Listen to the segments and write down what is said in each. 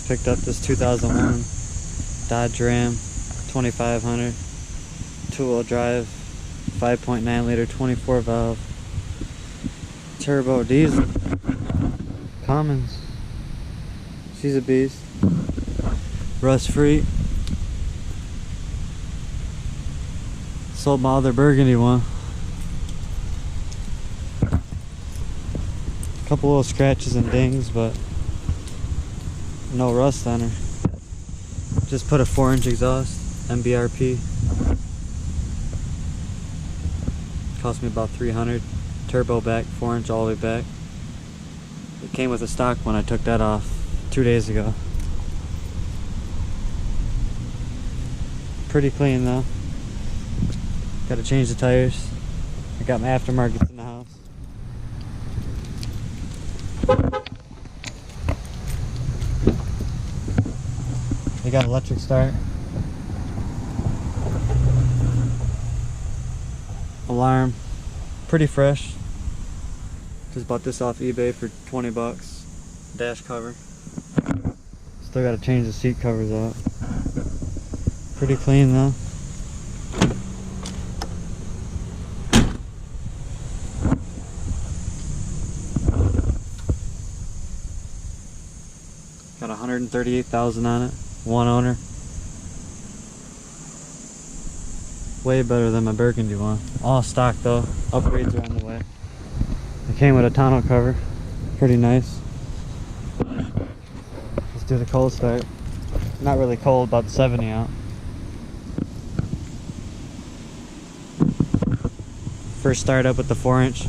Just picked up this 2001 Dodge Ram 2500 two-wheel drive 5.9 liter 24 valve turbo diesel Cummins. She's a beast. Rust free. Sold my other burgundy one. Couple little scratches and dings, but no rust on her. Just put a 4-inch exhaust, MBRP. Cost me about $300. Turbo back, 4-inch all the way back. It came with a stock when I took that off 2 days ago. Pretty clean though. Got to change the tires. I got my aftermarkets in the house. They got electric start. Alarm. Pretty fresh. Just bought this off eBay for 20 bucks. Dash cover. Still got to change the seat covers out. Pretty clean though. Got 138,000 on it. One owner. Way better than my burgundy one. All stock though. Upgrades are on the way. It came with a tonneau cover. Pretty nice. Let's do the cold start. Not really cold, about 70 out. First start up with the 4-inch.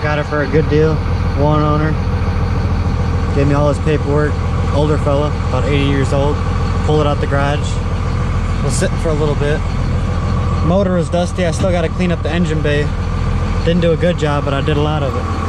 Got it for a good deal. One owner. Gave me all his paperwork. Older fella, about 80 years old. Pulled it out the garage. Was sitting for a little bit. Motor was dusty. I still got to clean up the engine bay. Didn't do a good job, but I did a lot of it.